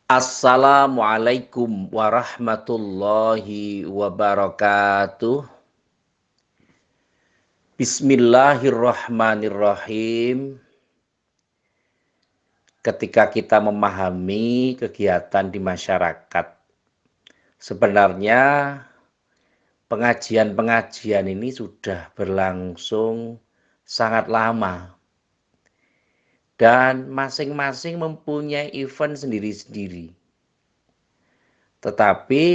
Assalamualaikum warahmatullahi wabarakatuh. Bismillahirrahmanirrahim. Ketika kita memahami kegiatan di masyarakat, sebenarnya pengajian-pengajian ini sudah berlangsung sangat lama dan masing-masing mempunyai event sendiri-sendiri. Tetapi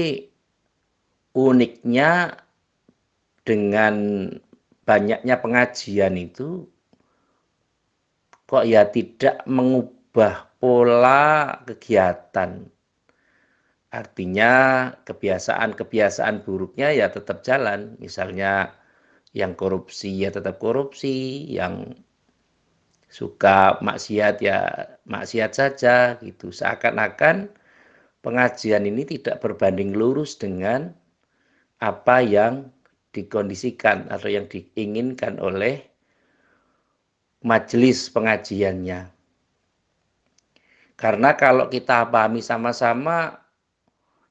uniknya dengan banyaknya pengajian itu kok ya tidak mengubah pola kegiatan. Artinya kebiasaan-kebiasaan buruknya ya tetap jalan. Misalnya yang korupsi ya tetap korupsi, yang suka maksiat ya maksiat saja gitu. Seakan-akan pengajian ini tidak berbanding lurus dengan apa yang dikondisikan atau yang diinginkan oleh majelis pengajiannya. Karena kalau kita pahami sama-sama,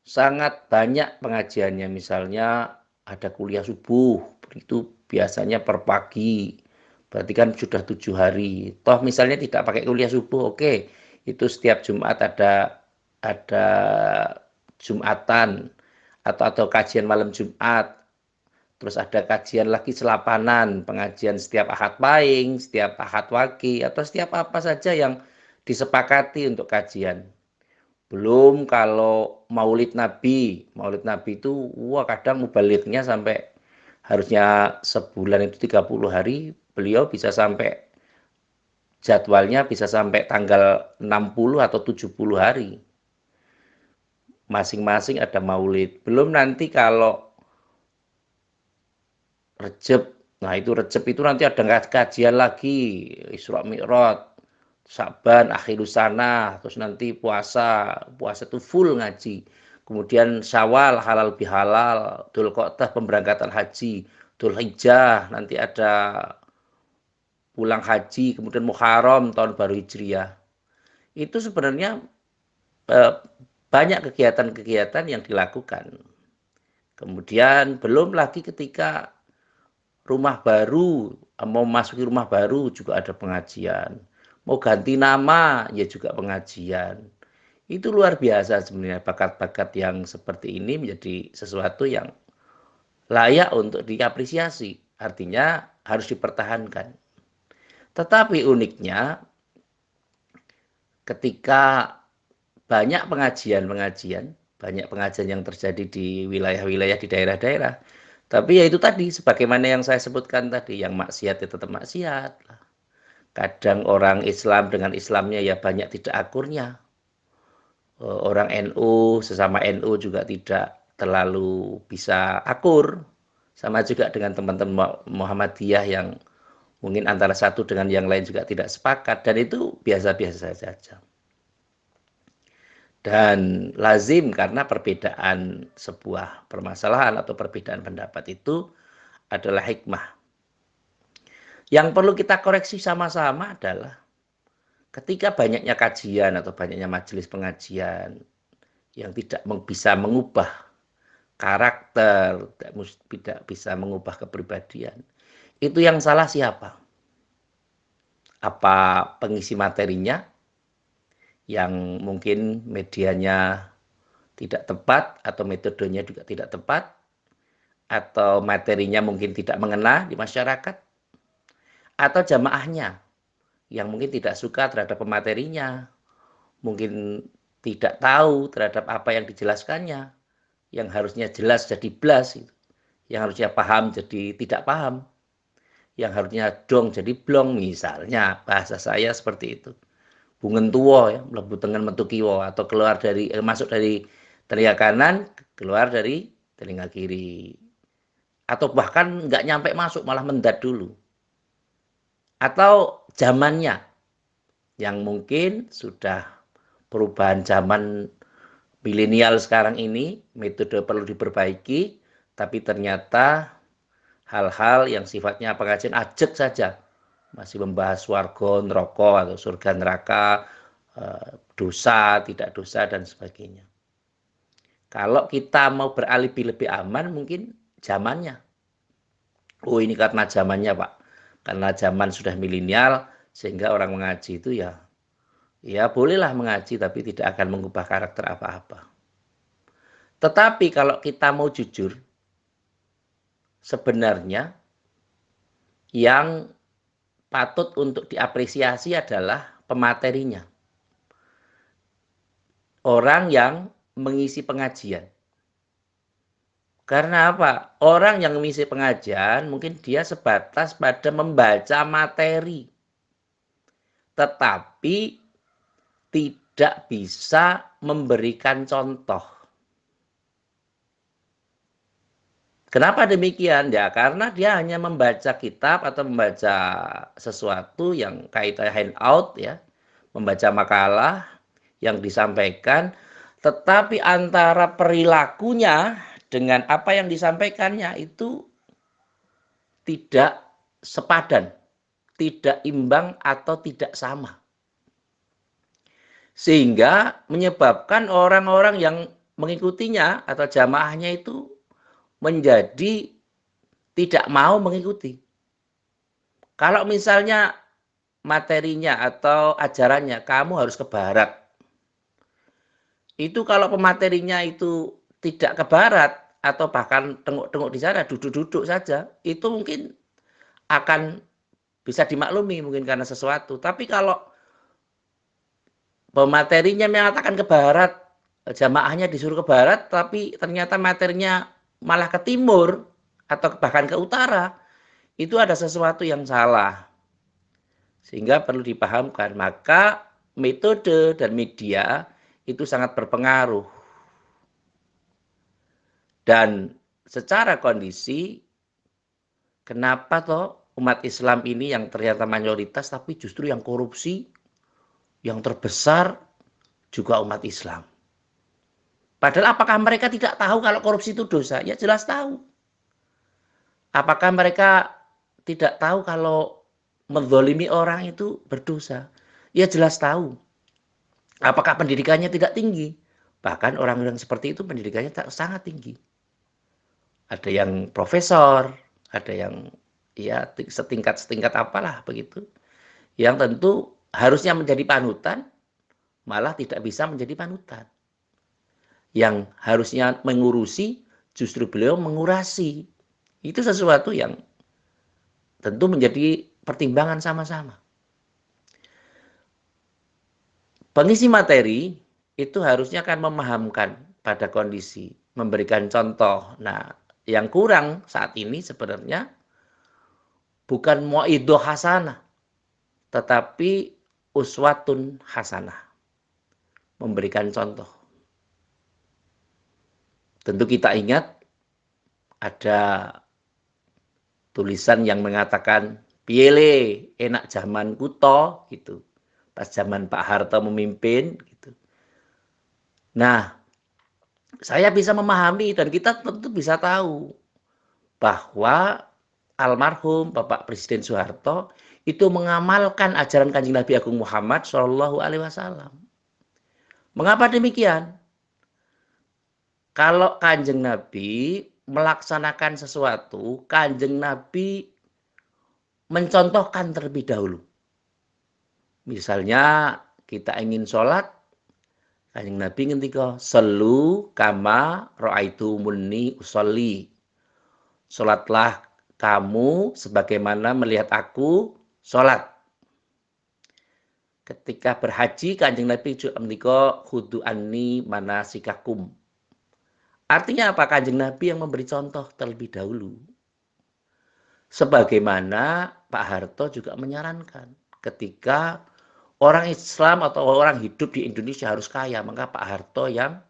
sangat banyak pengajiannya. Misalnya ada kuliah subuh, itu biasanya per pagi. Berarti kan sudah 7 hari. Toh misalnya tidak pakai kuliah subuh, oke. Itu setiap Jumat ada Jumatan atau kajian malam Jumat. Terus ada kajian lagi selapanan, pengajian setiap Ahad Pahing, setiap Ahad Wage, atau setiap apa saja yang disepakati untuk kajian. Belum kalau Maulid Nabi itu wah kadang mubaliknya sampai harusnya sebulan itu 30 hari, beliau bisa sampai jadwalnya bisa sampai tanggal 60 atau 70 hari. Masing-masing ada maulid. Belum nanti kalau Recep, nah itu Recep itu nanti ada kajian lagi, Isra Mi'raj, Sa'ban, Akhirus Sana, terus nanti puasa itu full ngaji. Kemudian Syawal, halal bihalal, Dzulqa'dah pemberangkatan haji, Dzulhijjah, nanti ada pulang haji, kemudian Muharram tahun baru Hijriah. Itu sebenarnya eh, banyak kegiatan-kegiatan yang dilakukan. Kemudian belum lagi ketika rumah baru, mau masuki rumah baru juga ada pengajian. Mau ganti nama ya juga pengajian. Itu luar biasa sebenarnya bakat-bakat yang seperti ini menjadi sesuatu yang layak untuk diapresiasi. Artinya harus dipertahankan. Tetapi uniknya ketika banyak pengajian yang terjadi di wilayah-wilayah di daerah-daerah. Tapi ya itu tadi, sebagaimana yang saya sebutkan tadi, yang maksiat ya tetap maksiat. Kadang orang Islam dengan Islamnya ya banyak tidak akurnya. Orang NU, sesama NU juga tidak terlalu bisa akur. Sama juga dengan teman-teman Muhammadiyah yang mungkin antara satu dengan yang lain juga tidak sepakat. Dan itu biasa-biasa saja. Dan lazim karena perbedaan sebuah permasalahan atau perbedaan pendapat itu adalah hikmah. Yang perlu kita koreksi sama-sama adalah ketika banyaknya kajian atau banyaknya majelis pengajian yang tidak bisa mengubah karakter, tidak bisa mengubah kepribadian, itu yang salah siapa? Apa pengisi materinya yang mungkin medianya tidak tepat atau metodenya juga tidak tepat, atau materinya mungkin tidak mengena di masyarakat, atau jamaahnya yang mungkin tidak suka terhadap pematerinya, mungkin tidak tahu terhadap apa yang dijelaskannya, yang harusnya jelas jadi blas, yang harusnya paham jadi tidak paham, yang harusnya dong jadi blong, misalnya bahasa saya seperti itu. Bungen tuwo ya, mlebu tengen metu kiwa, atau masuk dari telinga kanan, keluar dari telinga kiri. Atau bahkan nggak nyampe masuk, malah mendat dulu. Atau zamannya, yang mungkin sudah perubahan zaman milenial sekarang ini, metode perlu diperbaiki, tapi ternyata hal-hal yang sifatnya pengajian ajek saja. Masih membahas warga, neraka, atau surga neraka, dosa, tidak dosa, dan sebagainya. Kalau kita mau beralibi lebih aman, mungkin zamannya. Oh, ini karena zamannya, Pak. Karena zaman sudah milenial, sehingga orang mengaji itu ya bolehlah mengaji, tapi tidak akan mengubah karakter apa-apa. Tetapi kalau kita mau jujur, sebenarnya yang patut untuk diapresiasi adalah pematerinya. Orang yang mengisi pengajian. Karena apa? Orang yang mengisi pengajian mungkin dia sebatas pada membaca materi. Tetapi tidak bisa memberikan contoh. Kenapa demikian? Ya karena dia hanya membaca kitab atau membaca sesuatu yang kaitannya handout ya, membaca makalah yang disampaikan, tetapi antara perilakunya dengan apa yang disampaikannya itu tidak sepadan, tidak imbang atau tidak sama. Sehingga menyebabkan orang-orang yang mengikutinya atau jamaahnya itu menjadi tidak mau mengikuti. Kalau misalnya materinya atau ajarannya kamu harus ke barat, itu kalau pematerinya itu tidak ke barat atau bahkan tengok-tengok di sana duduk-duduk saja, itu mungkin akan bisa dimaklumi mungkin karena sesuatu. Tapi kalau pematerinya mengatakan ke barat, jamaahnya disuruh ke barat, tapi ternyata materinya malah ke timur atau bahkan ke utara, itu ada sesuatu yang salah. Sehingga perlu dipahamkan, maka metode dan media itu sangat berpengaruh. Dan secara kondisi, kenapa toh umat Islam ini yang ternyata mayoritas, tapi justru yang korupsi, yang terbesar juga umat Islam. Padahal apakah mereka tidak tahu kalau korupsi itu dosa? Ya jelas tahu. Apakah mereka tidak tahu kalau menzalimi orang itu berdosa? Ya jelas tahu. Apakah pendidikannya tidak tinggi? Bahkan orang-orang seperti itu pendidikannya sangat tinggi. Ada yang profesor, ada yang ya setingkat apalah begitu. Yang tentu harusnya menjadi panutan, malah tidak bisa menjadi panutan. Yang harusnya mengurusi, justru beliau mengurasi. Itu sesuatu yang tentu menjadi pertimbangan sama-sama. Pengisi materi itu harusnya kan memahamkan pada kondisi, memberikan contoh. Nah, yang kurang saat ini sebenarnya bukan mu'idhoh hasanah, tetapi uswatun hasanah. Memberikan contoh. Tentu kita ingat ada tulisan yang mengatakan piye enak zaman kuto gitu. Pas zaman Pak Harto memimpin gitu. Nah, saya bisa memahami dan kita tentu bisa tahu bahwa almarhum Bapak Presiden Soeharto itu mengamalkan ajaran Kanjeng Nabi Agung Muhammad Shallallahu Alaihi Wasallam. Mengapa demikian? Kalau Kanjeng Nabi melaksanakan sesuatu, Kanjeng Nabi mencontohkan terlebih dahulu. Misalnya kita ingin sholat, Kanjeng Nabi ngendika, "Selu kama ra'aitumuni usolli." Sholatlah kamu sebagaimana melihat aku sholat. Ketika berhaji, Kanjeng Nabi juga ngendika, "Khudu anni manasikakum." Artinya apa? Kanjeng Nabi yang memberi contoh terlebih dahulu. Sebagaimana Pak Harto juga menyarankan ketika orang Islam atau orang hidup di Indonesia harus kaya, maka Pak Harto yang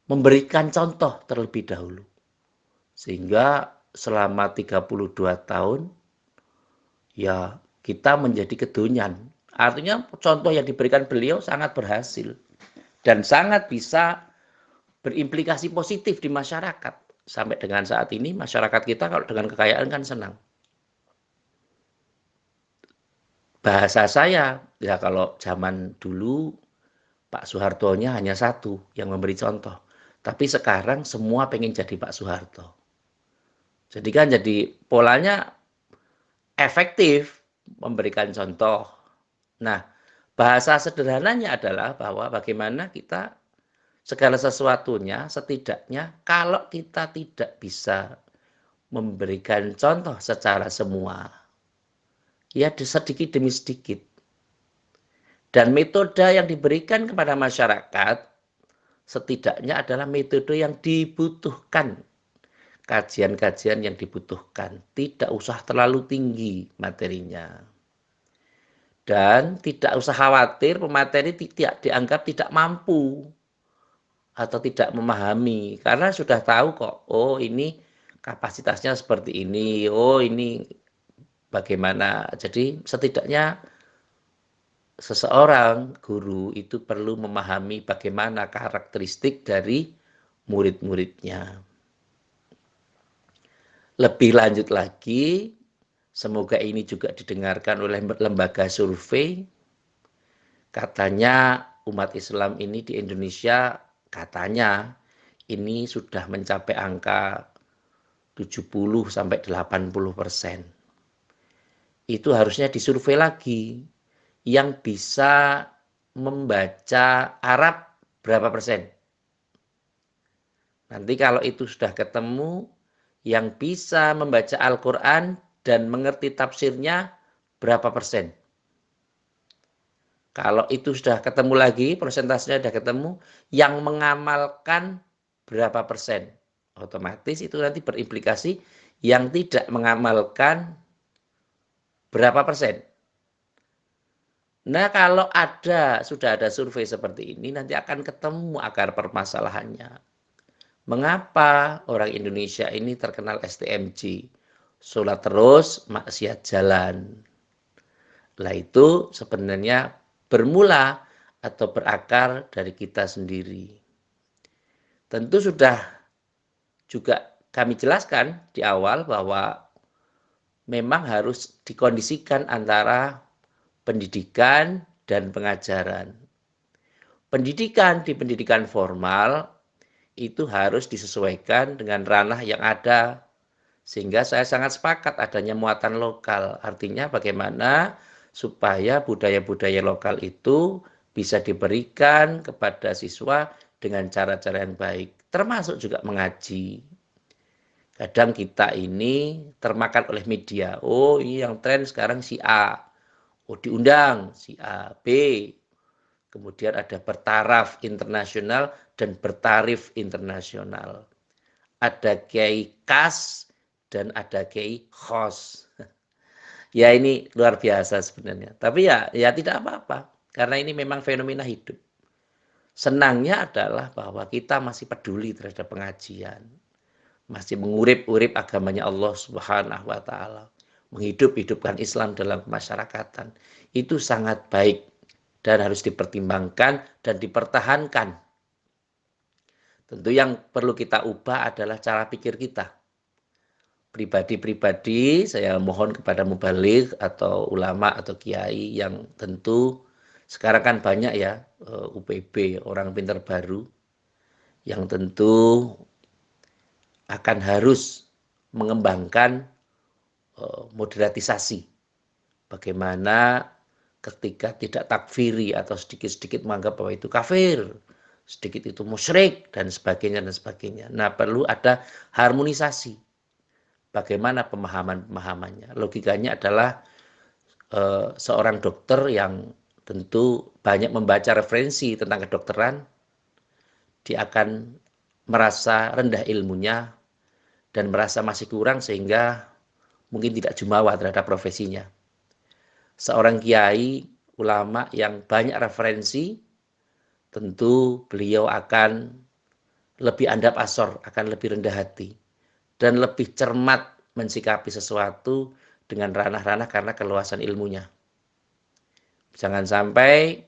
memberikan contoh terlebih dahulu. Sehingga selama 32 tahun ya kita menjadi kedonyan. Artinya contoh yang diberikan beliau sangat berhasil dan sangat bisa berimplikasi positif di masyarakat. Sampai dengan saat ini masyarakat kita kalau dengan kekayaan kan senang. bahasa saya, ya kalau zaman dulu Pak Soehartonya hanya satu yang memberi contoh. Tapi sekarang semua pengen jadi Pak Soeharto. Jadi kan jadi polanya efektif memberikan contoh. Nah, bahasa sederhananya adalah bahwa bagaimana kita segala sesuatunya setidaknya kalau kita tidak bisa memberikan contoh secara semua, ya sedikit demi sedikit. Dan metode yang diberikan kepada masyarakat setidaknya adalah metode yang dibutuhkan. Kajian-kajian yang dibutuhkan. Tidak usah terlalu tinggi materinya. Dan tidak usah khawatir pemateri tidak dianggap tidak mampu atau tidak memahami. Karena sudah tahu kok, oh ini kapasitasnya seperti ini, oh ini bagaimana. Jadi setidaknya seseorang guru itu perlu memahami bagaimana karakteristik dari murid-muridnya. Lebih lanjut lagi, semoga ini juga didengarkan oleh lembaga survei. Katanya umat Islam ini di Indonesia katanya ini sudah mencapai angka 70-80%. Itu harusnya disurvei lagi. Yang bisa membaca Arab berapa persen? Nanti kalau itu sudah ketemu, yang bisa membaca Al-Quran dan mengerti tafsirnya berapa persen? Kalau itu sudah ketemu lagi, persentasenya sudah ketemu, yang mengamalkan berapa persen? Otomatis itu nanti berimplikasi yang tidak mengamalkan berapa persen? Nah, kalau sudah ada survei seperti ini, nanti akan ketemu akar permasalahannya. Mengapa orang Indonesia ini terkenal STMJ? Sholat terus, maksiat jalan. Lah itu sebenarnya bermula atau berakar dari kita sendiri. Tentu sudah juga kami jelaskan di awal bahwa memang harus dikondisikan antara pendidikan dan pengajaran. Pendidikan di pendidikan formal itu harus disesuaikan dengan ranah yang ada. Sehingga saya sangat sepakat adanya muatan lokal. Artinya bagaimana supaya budaya-budaya lokal itu bisa diberikan kepada siswa dengan cara-cara yang baik. Termasuk juga mengaji. Kadang kita ini termakan oleh media. Oh, ini yang tren sekarang si A. Oh, diundang si A, B. Kemudian ada bertaraf internasional dan bertarif internasional. Ada kiai khas dan ada kiai khos. Ya ini luar biasa sebenarnya. Tapi ya tidak apa-apa. Karena ini memang fenomena hidup. Senangnya adalah bahwa kita masih peduli terhadap pengajian. Masih mengurip-urip agamanya Allah Subhanahu wa taala. Menghidup-hidupkan Islam dalam kemasyarakatan. Itu sangat baik dan harus dipertimbangkan dan dipertahankan. Tentu yang perlu kita ubah adalah cara pikir kita. Pribadi-pribadi saya mohon kepada mubalik atau ulama atau kiai yang tentu sekarang kan banyak ya UPB, orang pintar baru, yang tentu akan harus mengembangkan moderatisasi. Bagaimana ketika tidak takfiri atau sedikit-sedikit menganggap bahwa itu kafir, sedikit itu musyrik dan sebagainya dan sebagainya. Nah, perlu ada harmonisasi. Bagaimana pemahamannya? Logikanya adalah seorang dokter yang tentu banyak membaca referensi tentang kedokteran, dia akan merasa rendah ilmunya dan merasa masih kurang sehingga mungkin tidak jumawa terhadap profesinya. Seorang kiai, ulama yang banyak referensi, tentu beliau akan lebih andap asor, akan lebih rendah hati, dan lebih cermat mensikapi sesuatu dengan ranah-ranah karena keluasan ilmunya. Jangan sampai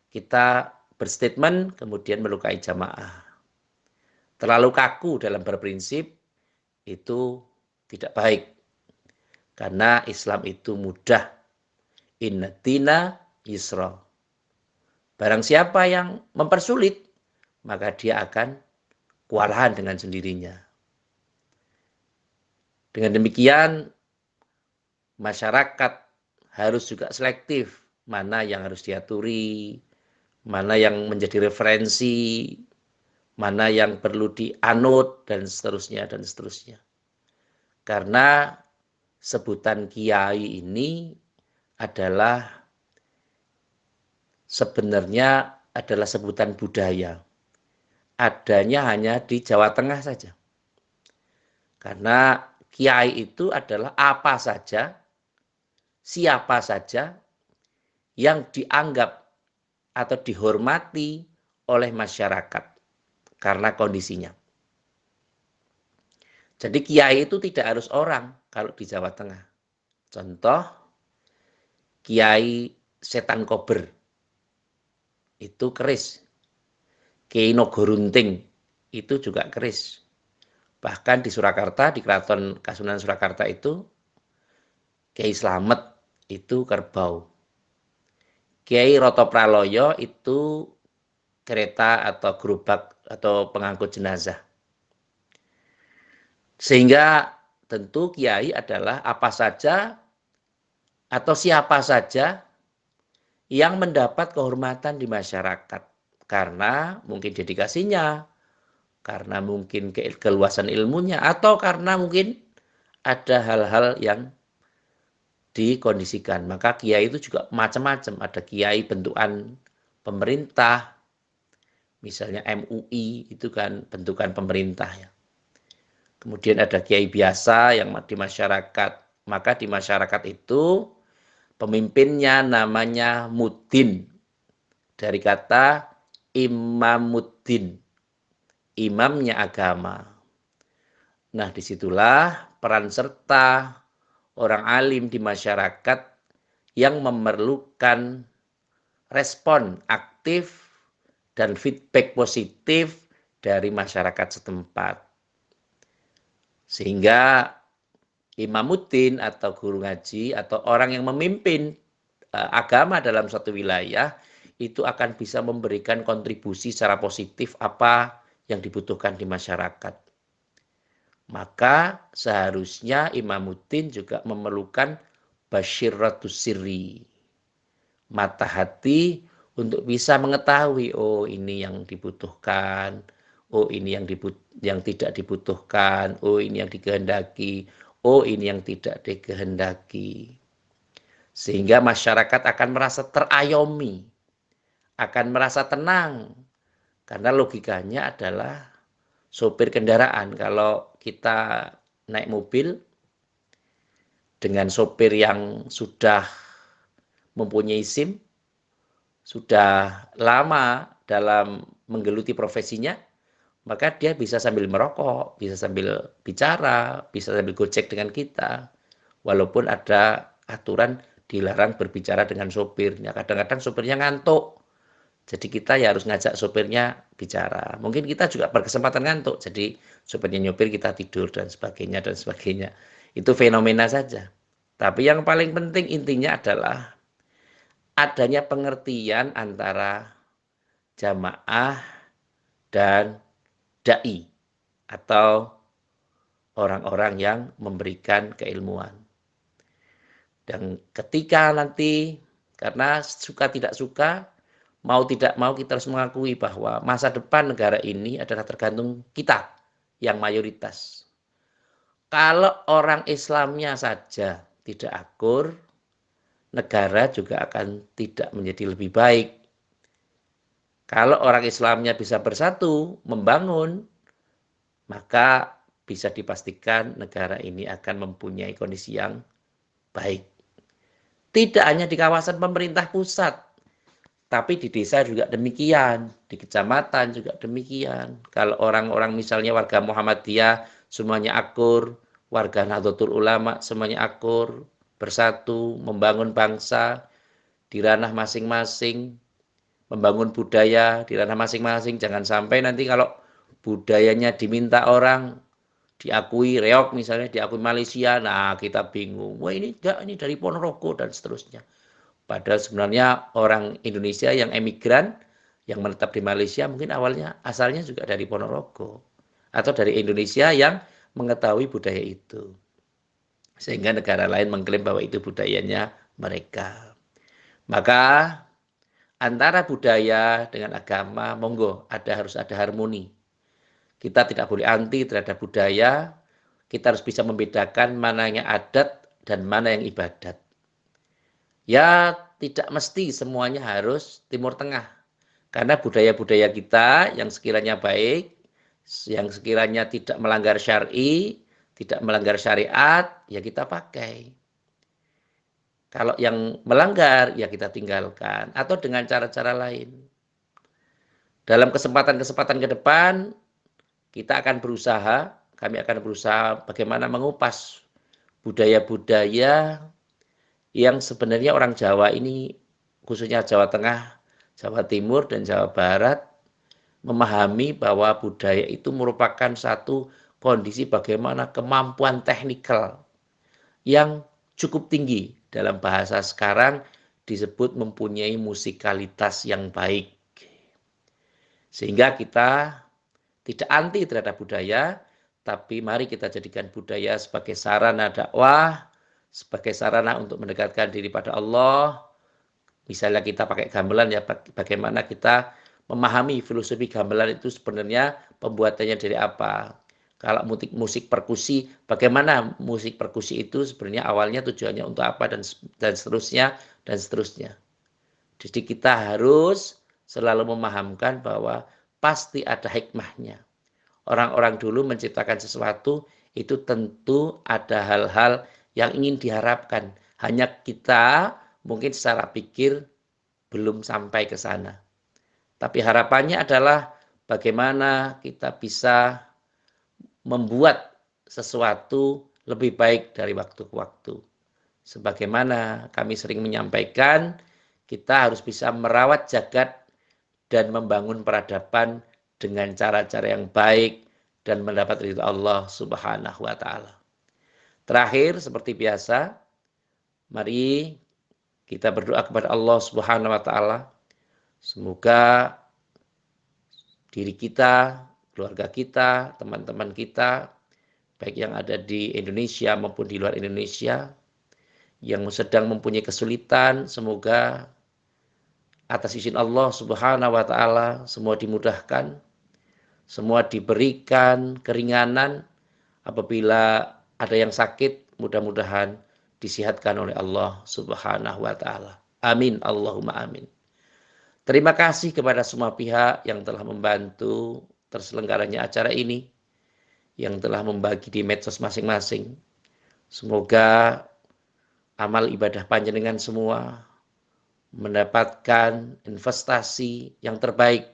kita berstatement kemudian melukai jamaah. Terlalu kaku dalam berprinsip itu tidak baik. Karena Islam itu mudah. Innatina yusra. Barang siapa yang mempersulit, maka dia akan kewalahan dengan sendirinya. Dengan demikian, masyarakat harus juga selektif mana yang harus diaturi, mana yang menjadi referensi, mana yang perlu dianut, dan seterusnya, dan seterusnya. Karena sebutan kiai ini sebenarnya adalah sebutan budaya. Adanya hanya di Jawa Tengah saja. Karena kiai itu adalah apa saja, siapa saja yang dianggap atau dihormati oleh masyarakat karena kondisinya. Jadi kiai itu tidak harus orang kalau di Jawa Tengah. Contoh, Kiai Setan Kober itu keris. Kiai Nogorunting itu juga keris. Bahkan di Surakarta, di Keraton Kasunanan Surakarta itu, Kiai Slamet itu kerbau. Kiai Roto Praloyo itu kereta atau gerobak atau pengangkut jenazah. Sehingga tentu kiai adalah apa saja atau siapa saja yang mendapat kehormatan di masyarakat. Karena mungkin dedikasinya, karena mungkin keluasan ilmunya, atau karena mungkin ada hal-hal yang dikondisikan. Maka kiai itu juga macam-macam. Ada kiai bentukan pemerintah, misalnya MUI itu kan bentukan pemerintah ya. Kemudian ada kiai biasa yang di masyarakat. Maka di masyarakat itu pemimpinnya namanya Mudin. Dari kata Imamuddin, imamnya agama. Nah, disitulah peran serta orang alim di masyarakat yang memerlukan respon aktif dan feedback positif dari masyarakat setempat. Sehingga Imamuddin atau guru ngaji atau orang yang memimpin agama dalam suatu wilayah itu akan bisa memberikan kontribusi secara positif apa yang dibutuhkan di masyarakat. Maka seharusnya Imamuddin juga memerlukan basyiratus sirri, mata hati untuk bisa mengetahui, oh ini yang dibutuhkan, oh ini yang tidak dibutuhkan, oh ini yang dikehendaki, oh ini yang tidak dikehendaki. Sehingga masyarakat akan merasa terayomi, akan merasa tenang. Karena logikanya adalah sopir kendaraan. Kalau kita naik mobil dengan sopir yang sudah mempunyai SIM, sudah lama dalam menggeluti profesinya, maka dia bisa sambil merokok, bisa sambil bicara, bisa sambil gojek dengan kita. Walaupun ada aturan dilarang berbicara dengan sopirnya. Kadang-kadang sopirnya ngantuk. Jadi kita ya harus ngajak sopirnya bicara. Mungkin kita juga berkesempatan ngantuk. Jadi sopirnya nyopir, kita tidur dan sebagainya dan sebagainya. Itu fenomena saja. Tapi yang paling penting intinya adalah adanya pengertian antara jamaah dan dai atau orang-orang yang memberikan keilmuan. Dan ketika nanti, karena suka tidak suka, mau tidak mau kita harus mengakui bahwa masa depan negara ini adalah tergantung kita yang mayoritas. Kalau orang Islamnya saja tidak akur, negara juga akan tidak menjadi lebih baik. Kalau orang Islamnya bisa bersatu, membangun, maka bisa dipastikan negara ini akan mempunyai kondisi yang baik. Tidak hanya di kawasan pemerintah pusat, tapi di desa juga demikian, di kecamatan juga demikian. Kalau orang-orang misalnya warga Muhammadiyah semuanya akur, warga Nahdlatul Ulama semuanya akur, bersatu, membangun bangsa di ranah masing-masing, membangun budaya di ranah masing-masing. Jangan sampai nanti kalau budayanya diminta orang, diakui reok misalnya, diakui Malaysia, nah kita bingung. Wah ini enggak, ini dari Ponorogo dan seterusnya. Padahal sebenarnya orang Indonesia yang emigran, yang menetap di Malaysia mungkin awalnya asalnya juga dari Ponorogo atau dari Indonesia yang mengetahui budaya itu. Sehingga negara lain mengklaim bahwa itu budayanya mereka. Maka antara budaya dengan agama, monggo harus ada harmoni. Kita tidak boleh anti terhadap budaya, kita harus bisa membedakan mana yang adat dan mana yang ibadat. Ya, tidak mesti semuanya harus Timur Tengah. Karena budaya-budaya kita yang sekiranya baik, yang sekiranya tidak melanggar syar'i, tidak melanggar syariat, ya kita pakai. Kalau yang melanggar, ya kita tinggalkan. Atau dengan cara-cara lain. Dalam kesempatan-kesempatan ke depan, kita akan berusaha, kami akan berusaha bagaimana mengupas budaya-budaya yang sebenarnya orang Jawa ini, khususnya Jawa Tengah, Jawa Timur, dan Jawa Barat, memahami bahwa budaya itu merupakan satu kondisi bagaimana kemampuan teknikal yang cukup tinggi. Dalam bahasa sekarang disebut mempunyai musikalitas yang baik. Sehingga kita tidak anti terhadap budaya, tapi mari kita jadikan budaya sebagai sarana dakwah, sebagai sarana untuk mendekatkan diri pada Allah. Misalnya kita pakai gamelan, ya bagaimana kita memahami filosofi gamelan itu sebenarnya pembuatannya dari apa. Kalau musik perkusi, bagaimana musik perkusi itu sebenarnya awalnya tujuannya untuk apa, dan seterusnya, dan seterusnya. Jadi kita harus selalu memahamkan bahwa pasti ada hikmahnya. Orang-orang dulu menciptakan sesuatu, itu tentu ada hal-hal yang ingin diharapkan. Hanya kita mungkin secara pikir belum sampai ke sana. Tapi harapannya adalah bagaimana kita bisa membuat sesuatu lebih baik dari waktu ke waktu. Sebagaimana kami sering menyampaikan, kita harus bisa merawat jagat dan membangun peradaban dengan cara-cara yang baik dan mendapat ridho Allah Subhanahu wa taala. Terakhir, seperti biasa, mari kita berdoa kepada Allah Subhanahu wa taala. Semoga diri kita, keluarga kita, teman-teman kita, baik yang ada di Indonesia maupun di luar Indonesia, yang sedang mempunyai kesulitan, semoga atas izin Allah Subhanahu wa taala semua dimudahkan, semua diberikan keringanan. Apabila ada yang sakit, mudah-mudahan disihatkan oleh Allah Subhanahu wa taala. Amin, Allahumma amin. Terima kasih kepada semua pihak yang telah membantu terselenggaranya acara ini, yang telah membagi di medsos masing-masing. Semoga amal ibadah panjenengan semua mendapatkan investasi yang terbaik,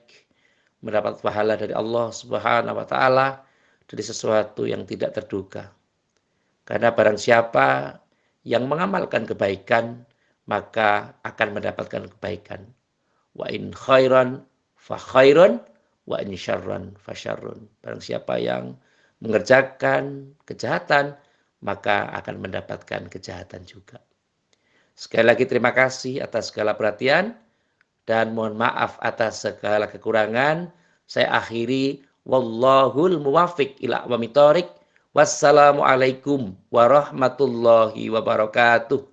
mendapat pahala dari Allah Subhanahu wa taala dari sesuatu yang tidak terduga. Karena barang siapa yang mengamalkan kebaikan, maka akan mendapatkan kebaikan. Wa in khairan fa khairun, wa in syarran fa syarrun. Barang siapa yang mengerjakan kejahatan, maka akan mendapatkan kejahatan juga. Sekali lagi terima kasih atas segala perhatian dan mohon maaf atas segala kekurangan. Saya akhiri, wallahul muwaffiq ila aqwamit thoriq. Wassalamualaikum warahmatullahi wabarakatuh.